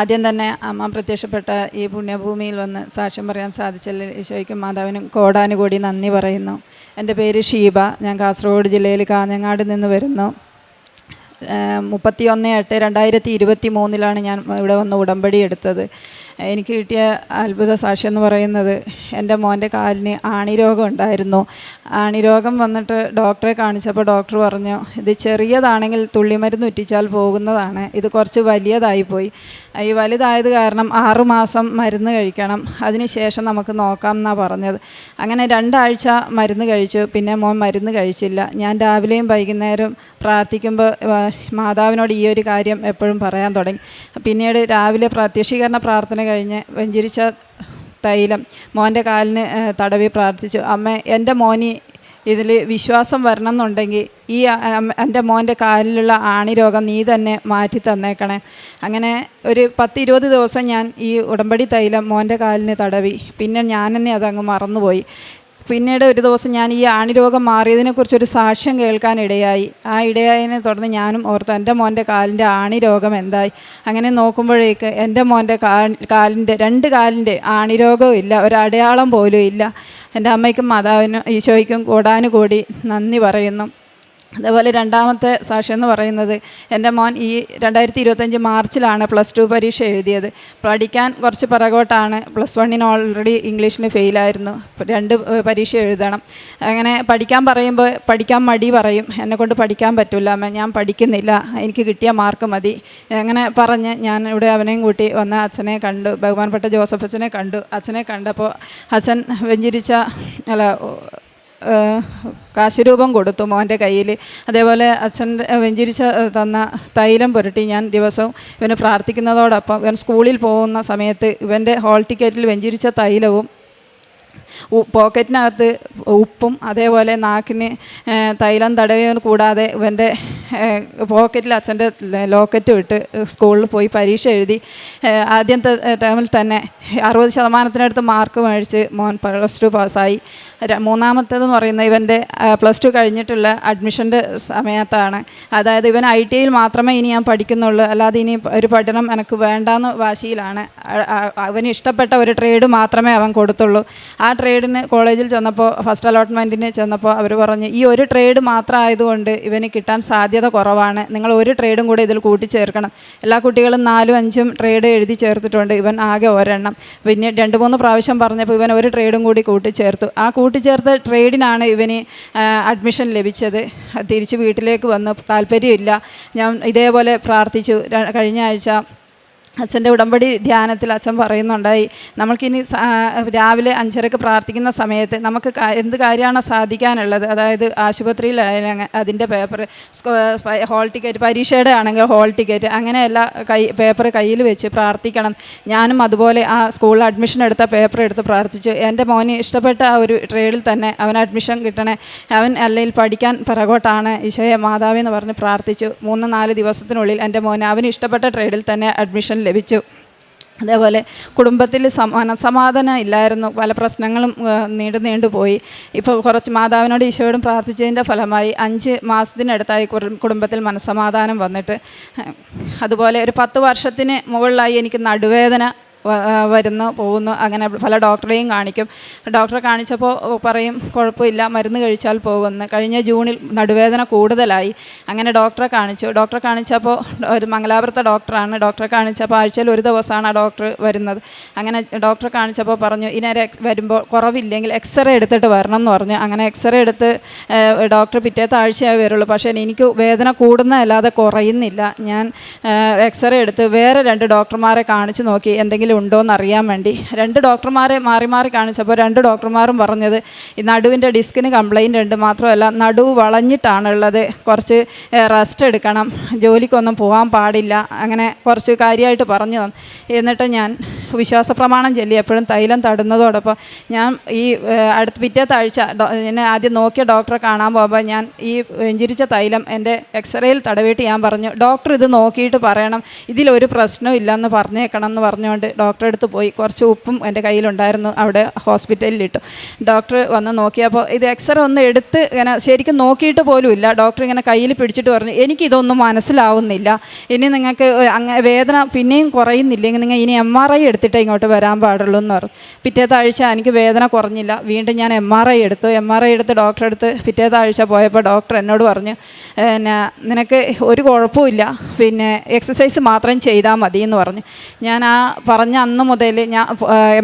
ആദ്യം തന്നെ അമ്മ പ്രത്യക്ഷപ്പെട്ട ഈ പുണ്യഭൂമിയിൽ വന്ന് സാക്ഷ്യം പറയാൻ സാധിച്ചതിൽ ഈശോയ്ക്കും മാതാവിനും കോടാനുകൂടി നന്ദി പറയുന്നു. എൻ്റെ പേര് ഷീബ. ഞാൻ കാസർഗോഡ് ജില്ലയിൽ കാഞ്ഞങ്ങാട് നിന്ന് വരുന്നു. 31/8/2023 ഞാൻ ഇവിടെ വന്ന് ഉടമ്പടി എടുത്തത്. എനിക്ക് കിട്ടിയ അത്ഭുത സാക്ഷ്യം എന്ന് പറയുന്നത്, എൻ്റെ മോൻ്റെ കാലിന് ആണിരോഗം ഉണ്ടായിരുന്നു. ആണിരോഗം വന്നിട്ട് ഡോക്ടറെ കാണിച്ചപ്പോൾ ഡോക്ടർ പറഞ്ഞു, ഇത് ചെറിയതാണെങ്കിൽ തുള്ളിമരുന്ന് ഉറ്റിച്ചാൽ പോകുന്നതാണ്, ഇത് കുറച്ച് വലിയതായിപ്പോയി. ഈ വലുതായത് കാരണം 6 മാസം മരുന്ന് കഴിക്കണം, അതിന് ശേഷം നമുക്ക് നോക്കാം എന്നാണ് പറഞ്ഞത്. അങ്ങനെ 2 ആഴ്ച മരുന്ന് കഴിച്ചു. പിന്നെ മോൻ മരുന്ന് കഴിച്ചില്ല. ഞാൻ രാവിലെയും വൈകുന്നേരം പ്രാർത്ഥിക്കുമ്പോൾ മാതാവിനോട് ഈ ഒരു കാര്യം എപ്പോഴും പറയാൻ തുടങ്ങി. പിന്നീട് രാവിലെ പ്രത്യക്ഷീകരണ പ്രാർത്ഥന കഴിഞ്ഞ് വെഞ്ചരിച്ച തൈലം മോൻ്റെ കാലിന് തടവി പ്രാർത്ഥിച്ചു. അമ്മ, എൻ്റെ മോന് ഇതിൽ വിശ്വാസം വരണം എന്നുണ്ടെങ്കിൽ ഈ എൻ്റെ മോൻ്റെ കാലിലുള്ള ആണിരോഗം നീ തന്നെ മാറ്റി തന്നേക്കണേ. അങ്ങനെ ഒരു 10-20 ദിവസം ഞാൻ ഈ ഉടമ്പടി തൈലം മോൻ്റെ കാലിന് തടവി. പിന്നെ ഞാൻ തന്നെ അതങ്ങ് മറന്നുപോയി. പിന്നീട് ഒരു ദിവസം ഞാൻ ഈ ആണിരോഗം മാറിയതിനെക്കുറിച്ചൊരു സാക്ഷ്യം കേൾക്കാനിടയായി. ആ ഇടയായതിനെ തുടർന്ന് ഞാനും ഓർത്തു, എൻ്റെ മോൻ്റെ കാലിൻ്റെ ആണിരോഗം എന്തായി. അങ്ങനെ നോക്കുമ്പോഴേക്ക് എൻ്റെ മോൻ്റെ കാലിൻ്റെ 2 കാലിൻ്റെ ആണിരോഗവും ഇല്ല, ഒരടയാളം പോലും ഇല്ല. എൻ്റെ അമ്മയ്ക്കും മാതാവിനും ഈശോയ്ക്കും കോടാനുകൂടി നന്ദി പറയുന്നു. അതേപോലെ രണ്ടാമത്തെ സാക്ഷ്യം എന്ന് പറയുന്നത്, എൻ്റെ മോൻ ഈ 2025 മാർച്ചിലാണ് +2 പരീക്ഷ എഴുതിയത്. പഠിക്കാൻ കുറച്ച് പിറകോട്ടാണ്. +1 ഓൾറെഡി ഇംഗ്ലീഷിന് ഫെയിലായിരുന്നു. 2 പരീക്ഷ എഴുതണം. അങ്ങനെ പഠിക്കാൻ പറയുമ്പോൾ പഠിക്കാൻ മടി പറയും, എന്നെക്കൊണ്ട് പഠിക്കാൻ പറ്റില്ല അമ്മ, ഞാൻ പഠിക്കുന്നില്ല, എനിക്ക് കിട്ടിയ മാർക്ക് മതി. അങ്ങനെ പറഞ്ഞ് ഞാൻ ഇവിടെ അവനെയും കൂട്ടി വന്ന് അച്ഛനെ കണ്ടു. ബഹുമാനപ്പെട്ട ജോസഫ് അച്ഛനെ കണ്ടു. അച്ഛനെ കണ്ടപ്പോൾ അച്ഛൻ കാശുരൂപം കൊടുത്തു മോൻ്റെ കയ്യിൽ. അതേപോലെ അച്ഛൻ വെഞ്ചരിച്ച തന്ന തൈലം പുരട്ടി ഞാൻ ദിവസവും ഇവന് പ്രാർത്ഥിക്കുന്നതോടൊപ്പം ഇവൻ സ്കൂളിൽ പോകുന്ന സമയത്ത് ഇവൻ്റെ ഹോൾ ടിക്കറ്റിൽ വെഞ്ചരിച്ച തൈലവും പോക്കറ്റിനകത്ത് ഉപ്പും അതേപോലെ നാക്കിന് തൈലം തടവിയവന് കൂടാതെ ഇവൻ്റെ പോക്കറ്റിൽ അച്ഛൻ്റെ ലോക്കറ്റും ഇട്ട് സ്കൂളിൽ പോയി പരീക്ഷ എഴുതി. ആദ്യത്തെ ടേമിൽ തന്നെ 60% മാർക്ക് മേടിച്ച് മോൻ +2 പാസ്സായി. മൂന്നാമത്തേതെന്ന് പറയുന്നത് ഇവൻ്റെ +2 കഴിഞ്ഞിട്ടുള്ള അഡ്മിഷൻ്റെ സമയത്താണ്. അതായത് ഇവൻ ITIയിൽ മാത്രമേ ഇനി ഞാൻ പഠിക്കുന്നുള്ളൂ, അല്ലാതെ ഇനി ഒരു പഠനം എനിക്ക് വേണ്ടാന്ന് വാശിയിലാണ്. അവന് ഇഷ്ടപ്പെട്ട ഒരു ട്രേഡ് മാത്രമേ അവൻ കൊടുത്തുള്ളൂ. ആ ട്രേഡിന് കോളേജിൽ ചെന്നപ്പോൾ ഫസ്റ്റ് അലോട്ട്മെൻറ്റിന് ചെന്നപ്പോൾ അവർ പറഞ്ഞു, ഈ ഒരു ട്രേഡ് മാത്രം ആയതുകൊണ്ട് ഇവന് കിട്ടാൻ സാധ്യത കുറവാണ്, നിങ്ങൾ ഒരു ട്രേഡും കൂടെ ഇതിൽ കൂട്ടിച്ചേർക്കണം. എല്ലാ കുട്ടികളും 4-5 ട്രേഡ് എഴുതി ചേർത്തിട്ടുണ്ട്, ഇവൻ ആകെ ഒരെണ്ണം. പിന്നെ 2-3 പ്രാവശ്യം പറഞ്ഞപ്പോൾ ഇവൻ ഒരു ട്രേഡും കൂടി കൂട്ടിച്ചേർത്തു. ആ കൂട്ടിച്ചേർത്ത ട്രേഡിനാണ് ഇവന് അഡ്മിഷൻ ലഭിച്ചത്. തിരിച്ച് വീട്ടിലേക്ക് വന്നു. താല്പര്യമില്ല. ഞാൻ ഇതേപോലെ പ്രാർത്ഥിച്ചു. കഴിഞ്ഞ ആഴ്ച അച്ഛൻ്റെ ഉടമ്പടി ധ്യാനത്തിൽ അച്ഛൻ പറയുന്നുണ്ടായി, നമ്മൾക്കിനി രാവിലെ 5:30 പ്രാർത്ഥിക്കുന്ന സമയത്ത് നമുക്ക് എന്ത് കാര്യമാണ് സാധിക്കാനുള്ളത്, അതായത് ആശുപത്രിയിലായാലും അതിൻ്റെ പേപ്പർ, ഹോൾ ടിക്കറ്റ്, പരീക്ഷയുടെ ആണെങ്കിൽ ഹോൾ ടിക്കറ്റ്, അങ്ങനെയല്ല പേപ്പർ കയ്യിൽ വെച്ച് പ്രാർത്ഥിക്കണം. ഞാനും അതുപോലെ ആ സ്കൂളിൽ അഡ്മിഷൻ എടുത്ത പേപ്പർ എടുത്ത് പ്രാർത്ഥിച്ചു. എൻ്റെ മോന് ഇഷ്ടപ്പെട്ട ആ ഒരു ട്രേഡിൽ തന്നെ അവൻ അഡ്മിഷൻ കിട്ടണേ, അവൻ അല്ലെങ്കിൽ പഠിക്കാൻ പിറകോട്ടാണ്, ഈശോയെ മാതാവേ എന്ന് പറഞ്ഞ് പ്രാർത്ഥിച്ചു. 3-4 ദിവസത്തിനുള്ളിൽ എൻ്റെ മോന് അവന് ഇഷ്ടപ്പെട്ട ട്രേഡിൽ തന്നെ അഡ്മിഷൻ ലഭിച്ചു. അതേപോലെ കുടുംബത്തിൽ മനസമാധാനം ഇല്ലായിരുന്നു. പല പ്രശ്നങ്ങളും നീണ്ടു പോയി. ഇപ്പോൾ കുറച്ച് മാതാവിനോട് ഈശോയോടും പ്രാർത്ഥിച്ചതിൻ്റെ ഫലമായി 5 മാസത്തിനടുത്തായി കുടുംബത്തിൽ മനസമാധാനം വന്നിട്ട്. അതുപോലെ ഒരു 10 വർഷത്തിന് മുകളിലായി എനിക്ക് നടുവേദന പോകുന്നു. അങ്ങനെ പല ഡോക്ടറെയും കാണിക്കും. ഡോക്ടറെ കാണിച്ചപ്പോൾ പറയും കുഴപ്പമില്ല, മരുന്ന് കഴിച്ചാൽ പോകുമെന്ന്. കഴിഞ്ഞ ജൂണിൽ നടുവേദന കൂടുതലായി. അങ്ങനെ ഡോക്ടറെ കാണിച്ചപ്പോൾ ഒരു മംഗലാപുരത്തെ ഡോക്ടറാണ്. ഡോക്ടറെ കാണിച്ചപ്പോൾ ആഴ്ചയിൽ 1 ദിവസമാണ് ആ ഡോക്ടർ വരുന്നത്. അങ്ങനെ ഡോക്ടറെ കാണിച്ചപ്പോൾ പറഞ്ഞു, ഇനി വരുമ്പോൾ കുറവില്ലെങ്കിൽ എക്സ്റേ എടുത്തിട്ട് വരണം എന്ന് പറഞ്ഞു. അങ്ങനെ എക്സ്റേ എടുത്ത് ഡോക്ടർ പിറ്റേത്തെ ആഴ്ചയായി വരുള്ളൂ. പക്ഷേ എനിക്ക് വേദന കൂടുന്നതല്ലാതെ കുറയുന്നില്ല. ഞാൻ എക്സ്റേ എടുത്ത് വേറെ 2 ഡോക്ടർമാരെ കാണിച്ച് നോക്കി എന്തെങ്കിലും ഉണ്ടോയെന്ന് അറിയാൻ വേണ്ടി. 2 ഡോക്ടർമാരെ മാറി കാണിച്ചപ്പോൾ 2 ഡോക്ടർമാരും പറഞ്ഞത് ഈ നടുവിൻ്റെ ഡിസ്കിന് കംപ്ലൈൻ്റ് ഉണ്ട്, മാത്രമല്ല നടുവ് വളഞ്ഞിട്ടാണുള്ളത്, കുറച്ച് റെസ്റ്റ് എടുക്കണം, ജോലിക്കൊന്നും പോകാൻ പാടില്ല, അങ്ങനെ കുറച്ച് കാര്യമായിട്ട് പറഞ്ഞു തന്നു. എന്നിട്ട് ഞാൻ വിശ്വാസ പ്രമാണം ചൊല്ലി എപ്പോഴും തൈലം തടുന്നതോടൊപ്പം ഞാൻ ഈ പിറ്റേത്തെ ആഴ്ച എന്നെ ആദ്യം നോക്കിയ ഡോക്ടറെ കാണാൻ പോകുമ്പോൾ ഞാൻ ഈ വെഞ്ചരിച്ച തൈലം എൻ്റെ എക്സ്റേയിൽ തടവിയിട്ട് ഞാൻ പറഞ്ഞു, ഡോക്ടർ ഇത് നോക്കിയിട്ട് പറയണം, ഇതിലൊരു പ്രശ്നവും ഇല്ലയെന്ന് പറഞ്ഞേക്കണം എന്ന് പറഞ്ഞുകൊണ്ട് ഡോക്ടറെ അടുത്ത് പോയി. കുറച്ച് ഉപ്പും എൻ്റെ കയ്യിലുണ്ടായിരുന്നു, അവിടെ ഹോസ്പിറ്റലിലിട്ടു. ഡോക്ടർ വന്ന് നോക്കിയപ്പോൾ ഇത് എക്സ്റേ ഒന്ന് എടുത്ത് ഇങ്ങനെ ശരിക്കും നോക്കിയിട്ട് പോലുമില്ല. ഡോക്ടർ ഇങ്ങനെ കയ്യിൽ പിടിച്ചിട്ട് പറഞ്ഞു, എനിക്കിതൊന്നും മനസ്സിലാവുന്നില്ല, ഇനി നിങ്ങൾക്ക് വേദന പിന്നെയും കുറയുന്നില്ലെങ്കിൽ നിങ്ങൾ ഇനി MRI എടുത്തിട്ടേ ഇങ്ങോട്ട് വരാൻ പാടുള്ളൂ എന്ന് പറഞ്ഞു. പിറ്റേത്തെ ആഴ്ച എനിക്ക് വേദന കുറഞ്ഞില്ല. വീണ്ടും ഞാൻ MRI എടുത്തു. MRI എടുത്ത് ഡോക്ടറെ അടുത്ത് പിറ്റേത്തെ ആഴ്ച പോയപ്പോൾ ഡോക്ടർ എന്നോട് പറഞ്ഞു, നിനക്ക് ഒരു കുഴപ്പമില്ല, പിന്നെ എക്സസൈസ് മാത്രം ചെയ്താൽ മതി എന്ന് പറഞ്ഞു. ഞാൻ ആ പറഞ്ഞ അന്ന് മുതൽ ഞാൻ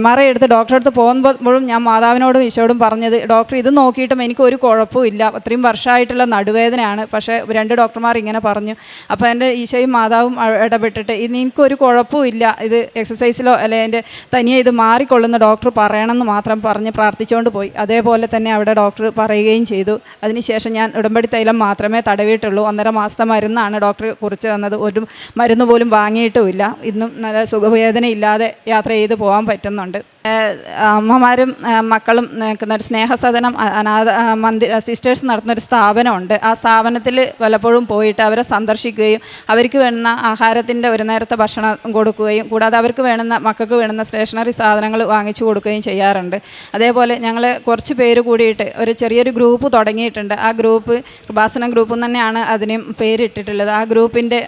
MRI എടുത്ത് ഡോക്ടറെ അടുത്ത് പോകുമ്പോഴും ഞാൻ മാതാവിനോടും ഈശോടും പറഞ്ഞത്, ഡോക്ടർ ഇത് നോക്കിയിട്ടും എനിക്കൊരു കുഴപ്പമില്ല, അത്രയും വർഷമായിട്ടുള്ള നടുവേദനയാണ്, പക്ഷേ 2 ഡോക്ടർമാർ ഇങ്ങനെ പറഞ്ഞു. അപ്പോൾ എൻ്റെ ഈശോയും മാതാവും ഇടപെട്ടിട്ട് എനിക്കൊരു കുഴപ്പമില്ല, ഇത് എക്സസൈസിലോ അല്ലെങ്കിൽ എൻ്റെ തനിയെ ഇത് മാറിക്കൊള്ളുന്ന ഡോക്ടർ പറയണമെന്ന് മാത്രം പറഞ്ഞ് പ്രാർത്ഥിച്ചുകൊണ്ട് പോയി. അതേപോലെ തന്നെ അവിടെ ഡോക്ടർ പറയുകയും ചെയ്തു. അതിനുശേഷം ഞാൻ ഉടമ്പടി തൈലം മാത്രമേ തടവിയിട്ടുള്ളൂ. 1.5 മാസത്തെ മരുന്നാണ് ഡോക്ടർ കുറിച്ച് തന്നത്. ഒരു മരുന്ന് പോലും വാങ്ങിയിട്ടുമില്ല. ഇന്നും നല്ല സുഖവേദന ഇല്ലാതെ യാത്ര ചെയ്ത് പോകാൻ പറ്റുന്നുണ്ട്. അമ്മമാരും മക്കളും നിൽക്കുന്ന ഒരു സ്നേഹസദനം അനാഥ സിസ്റ്റേഴ്സ് നടത്തുന്നൊരു സ്ഥാപനമുണ്ട്. ആ സ്ഥാപനത്തിൽ പലപ്പോഴും പോയിട്ട് അവരെ സന്ദർശിക്കുകയും അവർക്ക് വേണ്ടുന്ന ആഹാരത്തിൻ്റെ ഒരു നേരത്തെ ഭക്ഷണം കൊടുക്കുകയും കൂടാതെ അവർക്ക് വേണ്ടുന്ന മക്കൾക്ക് വേണ്ടുന്ന സ്റ്റേഷനറി സാധനങ്ങൾ വാങ്ങിച്ചു കൊടുക്കുകയും ചെയ്യാറുണ്ട്. അതേപോലെ ഞങ്ങൾ കുറച്ച് പേര് കൂടിയിട്ട് ഒരു ചെറിയൊരു ഗ്രൂപ്പ് തുടങ്ങിയിട്ടുണ്ട്. ആ ഗ്രൂപ്പ് കൃപാസനം ഗ്രൂപ്പ് തന്നെയാണ് അതിനും പേരിട്ടിട്ടുള്ളത്. ആ ഗ്രൂപ്പിൻ്റെ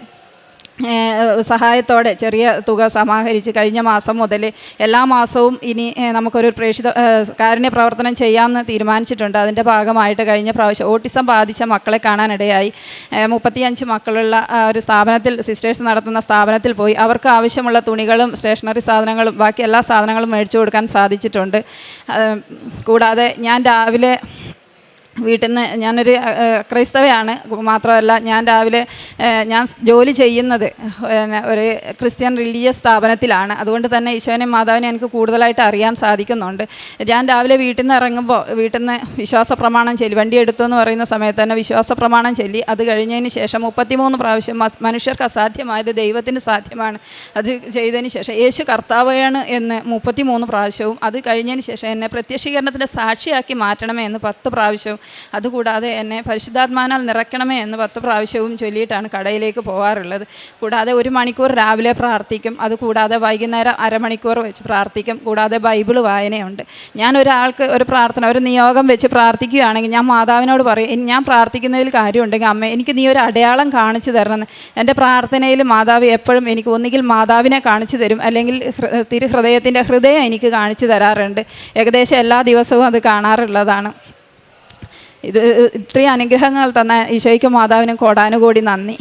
സഹായത്തോടെ ചെറിയ തുക സമാഹരിച്ച് കഴിഞ്ഞ മാസം മുതൽ എല്ലാ മാസവും ഇനി നമുക്കൊരു കാരുണ്യ പ്രവർത്തനം ചെയ്യാമെന്ന് തീരുമാനിച്ചിട്ടുണ്ട്. അതിൻ്റെ ഭാഗമായിട്ട് കഴിഞ്ഞ പ്രാവശ്യം ഓട്ടിസം ബാധിച്ച മക്കളെ കാണാനിടയായി. 35 മക്കളുള്ള ഒരു സ്ഥാപനത്തിൽ, സിസ്റ്റേഴ്സ് നടത്തുന്ന സ്ഥാപനത്തിൽ പോയി അവർക്ക് ആവശ്യമുള്ള തുണികളും സ്റ്റേഷനറി സാധനങ്ങളും ബാക്കി എല്ലാ സാധനങ്ങളും മേടിച്ചു കൊടുക്കാൻ സാധിച്ചിട്ടുണ്ട്. കൂടാതെ ഞാൻ രാവിലെ വീട്ടിൽ നിന്ന്, ഞാനൊരു ക്രൈസ്തവയാണ്, മാത്രമല്ല ഞാൻ രാവിലെ ഞാൻ ജോലി ചെയ്യുന്നത് ഒരു ക്രിസ്ത്യൻ റിലീജിയസ് സ്ഥാപനത്തിലാണ്. അതുകൊണ്ട് തന്നെ ഈശോനെയും മാതാവിനെ എനിക്ക് കൂടുതലായിട്ട് അറിയാൻ സാധിക്കുന്നുണ്ട്. ഞാൻ രാവിലെ വീട്ടിൽ നിന്ന് ഇറങ്ങുമ്പോൾ വീട്ടിൽ നിന്ന് വിശ്വാസ പ്രമാണം ചൊല്ലി, വണ്ടി എടുത്തു എന്ന് പറയുന്ന സമയത്ത് തന്നെ വിശ്വാസ പ്രമാണം ചൊല്ലി അത് കഴിഞ്ഞതിന് ശേഷം 33 പ്രാവശ്യം മനുഷ്യർക്ക് അസാധ്യമായത് ദൈവത്തിന് സാധ്യമാണ് അത് ചെയ്തതിന് ശേഷം യേശു കർത്താവാണ് എന്ന് 33 പ്രാവശ്യവും അത് കഴിഞ്ഞതിന് ശേഷം എന്നെ പ്രത്യക്ഷീകരണത്തിൻ്റെ സാക്ഷിയാക്കി മാറ്റണമേ എന്ന് 10 പ്രാവശ്യവും അതുകൂടാതെ എന്നെ പരിശുദ്ധാത്മാനാൽ നിറയ്ക്കണമേ എന്ന് 10 പ്രാവശ്യവും ചൊല്ലിയിട്ടാണ് കടയിലേക്ക് പോകാറുള്ളത്. കൂടാതെ 1 മണിക്കൂർ രാവിലെ പ്രാർത്ഥിക്കും. അതുകൂടാതെ വൈകുന്നേരം അരമണിക്കൂർ വെച്ച് പ്രാർത്ഥിക്കും. കൂടാതെ ബൈബിൾ വായനയുണ്ട്. ഞാൻ ഒരാൾക്ക് ഒരു പ്രാർത്ഥന, ഒരു നിയോഗം വെച്ച് പ്രാർത്ഥിക്കുകയാണെങ്കിൽ ഞാൻ മാതാവിനോട് പറയും, ഞാൻ പ്രാർത്ഥിക്കുന്നതിൽ കാര്യമുണ്ടെങ്കിൽ അമ്മ എനിക്ക് നീ ഒരു അടയാളം കാണിച്ചു തരണമെന്ന്. എൻ്റെ പ്രാർത്ഥനയിൽ മാതാവ് എപ്പോഴും എനിക്ക് ഒന്നുകിൽ മാതാവിനെ കാണിച്ചു തരും, അല്ലെങ്കിൽ തിരുഹൃദയത്തിൻ്റെ ഹൃദയം എനിക്ക് കാണിച്ചു തരാറുണ്ട്. ഏകദേശം എല്ലാ ദിവസവും അത് കാണാറുള്ളതാണ്. ഇത് ഇത്രയും അനുഗ്രഹങ്ങൾ തന്ന ഈശോയ്ക്കും മാതാവിനും കോടാനുകോടി നന്ദി.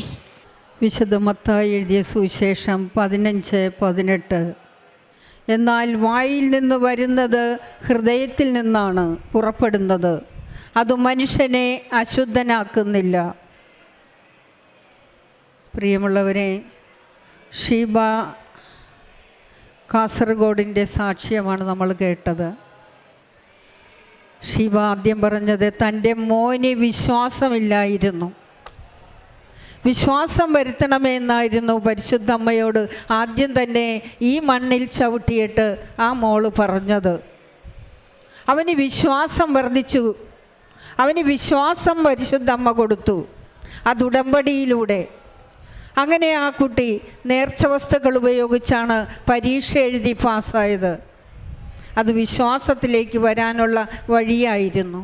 വിശുദ്ധ മത്തായി എഴുതിയ സുവിശേഷം 15:18. എന്നാൽ വായിൽ നിന്ന് വരുന്നത് ഹൃദയത്തിൽ നിന്നാണ് പുറപ്പെടുന്നത്, അത് മനുഷ്യനെ അശുദ്ധനാക്കുന്നില്ല. പ്രിയമുള്ളവരെ, ഷീബ കാസർഗോഡിൻ്റെ സാക്ഷ്യമാണ് നമ്മൾ കേട്ടത്. ഷീബ ആദ്യം പറഞ്ഞത് തൻ്റെ മോന് വിശ്വാസമില്ലായിരുന്നു, വിശ്വാസം വരുത്തണമെന്നായിരുന്നു പരിശുദ്ധ അമ്മയോട് ആദ്യം തന്നെ ഈ മണ്ണിൽ ചവിട്ടിയിട്ട് ആ മോള് പറഞ്ഞത്. അവന് വിശ്വാസം വർദ്ധിച്ചു, അവന് വിശ്വാസം പരിശുദ്ധ അമ്മ കൊടുത്തു, അത് ഉടമ്പടിയിലൂടെ. അങ്ങനെ ആ കുട്ടി നേർച്ച വസ്തുക്കൾ ഉപയോഗിച്ചാണ് പരീക്ഷ എഴുതി പാസ്സായത്. അത് വിശ്വാസത്തിലേക്ക് വരാനുള്ള വഴിയായിരുന്നു.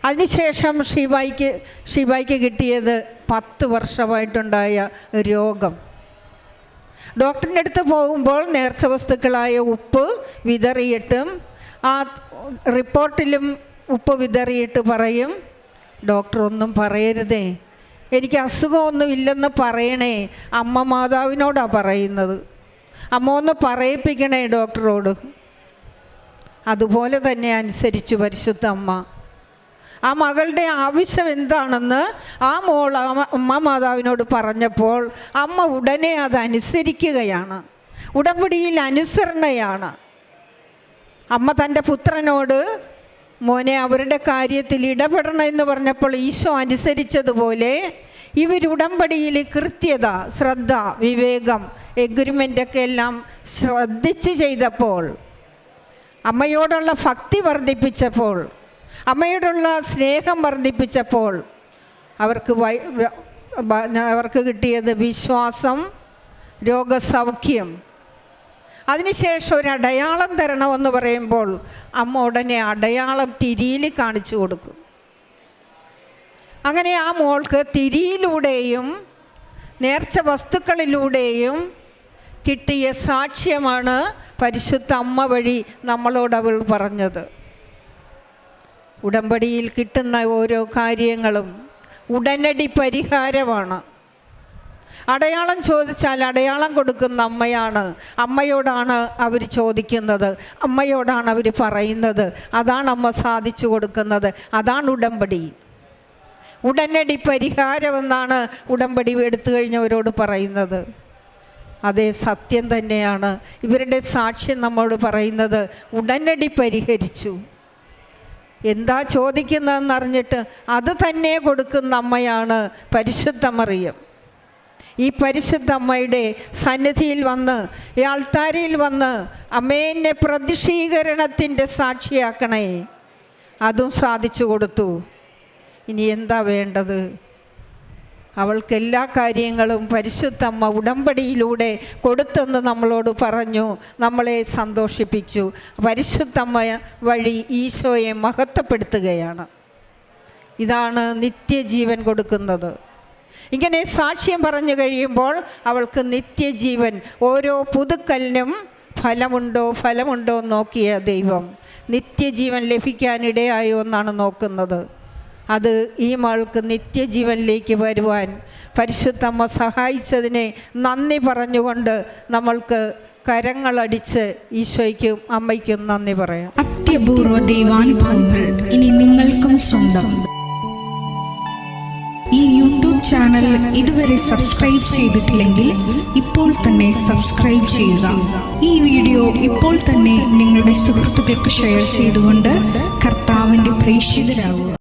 അതിനുശേഷം ഷീബായ്ക്ക് കിട്ടിയത് 10 വർഷമായിട്ടുണ്ടായ രോഗം. ഡോക്ടറിൻ്റെ അടുത്ത് പോകുമ്പോൾ നേർച്ച വസ്തുക്കളായ ഉപ്പ് വിതറിയിട്ടും ആ റിപ്പോർട്ടിലും ഉപ്പ് വിതറിയിട്ട് പറയും, ഡോക്ടർ ഒന്നും പറയരുതേ, എനിക്ക് അസുഖമൊന്നും ഇല്ലെന്ന് പറയണേ. അമ്മ മാതാവിനോടാണ് പറയുന്നത്, അമ്മ ഒന്ന് പറയിപ്പിക്കണേ ഡോക്ടറോട്. അതുപോലെ തന്നെ അനുസരിച്ചു പരിശുദ്ധ അമ്മ. ആ മകളുടെ ആവശ്യം എന്താണെന്ന് ആ മോൾ അമ്മ മാതാവിനോട് പറഞ്ഞപ്പോൾ അമ്മ ഉടനെ അത് അനുസരിക്കുകയാണ്. ഉടമ്പടിയിൽ അനുസരണയാണ്. അമ്മ തൻ്റെ പുത്രനോട് മോനെ അവരുടെ കാര്യത്തിൽ ഇടപെടണമെന്ന് പറഞ്ഞപ്പോൾ ഈശോ അനുസരിച്ചതുപോലെ ഇവർ ഉടമ്പടിയിൽ കൃത്യത, ശ്രദ്ധ, വിവേകം, എഗ്രിമെൻ്റൊക്കെ എല്ലാം ശ്രദ്ധിച്ച് ചെയ്തപ്പോൾ, അമ്മയോടുള്ള ഭക്തി വർദ്ധിപ്പിച്ചപ്പോൾ, അമ്മയോടുള്ള സ്നേഹം വർദ്ധിപ്പിച്ചപ്പോൾ അവർക്ക് കിട്ടിയത് വിശ്വാസം, രോഗസൗഖ്യം. അതിനുശേഷം ഒരു അടയാളം തരണമെന്ന് പറയുമ്പോൾ അമ്മ ഉടനെ അടയാളം തിരിയിൽ കാണിച്ചു കൊടുക്കും. അങ്ങനെ ആ മോൾക്ക് തിരിയിലൂടെയും നേർച്ച വസ്തുക്കളിലൂടെയും കിട്ടിയ സാക്ഷ്യമാണ് പരിശുദ്ധ അമ്മ വഴി നമ്മളോട് അവൾ പറഞ്ഞത്. ഉടമ്പടിയിൽ കിട്ടുന്ന ഓരോ കാര്യങ്ങളും ഉടനടി പരിഹാരമാണ്. അടയാളം ചോദിച്ചാൽ അടയാളം കൊടുക്കുന്ന അമ്മയാണ്. അമ്മയോടാണ് അവർ ചോദിക്കുന്നത്, അമ്മയോടാണ് അവർ പറയുന്നത്. അതാണ് അമ്മ സാധിച്ചു കൊടുക്കുന്നത്. അതാണ് ഉടമ്പടി. ഉടനടി പരിഹാരമെന്നാണ് ഉടമ്പടി എടുത്തു കഴിഞ്ഞവരോട് പറയുന്നത്. അതേ സത്യം തന്നെയാണ്. ഇവരുടെ സാക്ഷ്യം നമ്മോട് പറയുന്നത് ഉടനടി പരിഹരിച്ചു. എന്താ ചോദിക്കുന്നതെന്നറിഞ്ഞിട്ട് അത് തന്നെ കൊടുക്കുന്ന അമ്മയാണ് പരിശുദ്ധ മറിയം. ഈ പരിശുദ്ധ അമ്മയുടെ സന്നിധിയിൽ വന്ന്, ഈ ആൾത്താരയിൽ വന്ന്, അമ്മേ എന്നെ പ്രതിഷ്ഠീകരണത്തിൻ്റെ സാക്ഷിയാക്കണേ, അതും സാധിച്ചു കൊടുത്തു. ഇനി എന്താ വേണ്ടത്? അവൾക്ക് എല്ലാ കാര്യങ്ങളും പരിശുദ്ധ അമ്മ ഉടമ്പടിയിലൂടെ കൊടുത്തെന്ന് നമ്മളോട് പറഞ്ഞു, നമ്മളെ സന്തോഷിപ്പിച്ചു. പരിശുദ്ധ അമ്മ വഴി ഈശോയെ മഹത്വപ്പെടുത്തുകയാണ്. ഇതാണ് നിത്യജീവൻ കൊടുക്കുന്നത്. ഇങ്ങനെ സാക്ഷ്യം പറഞ്ഞു കഴിയുമ്പോൾ അവൾക്ക് നിത്യജീവൻ. ഓരോ പുതുക്കലിനും ഫലമുണ്ടോ നോക്കിയ ദൈവം നിത്യജീവൻ ലഭിക്കാനിടയായോ എന്നാണ് നോക്കുന്നത്. അത് ഈ മകൾക്ക് നിത്യജീവനിലേക്ക് വരുവാൻ പരിശുദ്ധമ്മ സഹായിച്ചതിനെ നന്ദി പറഞ്ഞുകൊണ്ട് നമ്മൾക്ക് കരങ്ങളടിച്ച് ഈശോയ്ക്കും അമ്മയ്ക്കും നന്ദി പറയാം. അത്യപൂർവ ദൈവാനുഭവങ്ങൾ ഇനി നിങ്ങൾക്കും സ്വന്തം. ഈ യൂട്യൂബ് ചാനൽ ഇതുവരെ സബ്സ്ക്രൈബ് ചെയ്തിട്ടില്ലെങ്കിൽ ഇപ്പോൾ തന്നെ സബ്സ്ക്രൈബ് ചെയ്യുക. ഈ വീഡിയോ ഇപ്പോൾ തന്നെ നിങ്ങളുടെ സുഹൃത്തുക്കൾക്ക് ഷെയർ ചെയ്തുകൊണ്ട് കർത്താവിൻ്റെ പ്രേക്ഷിതരാകുക.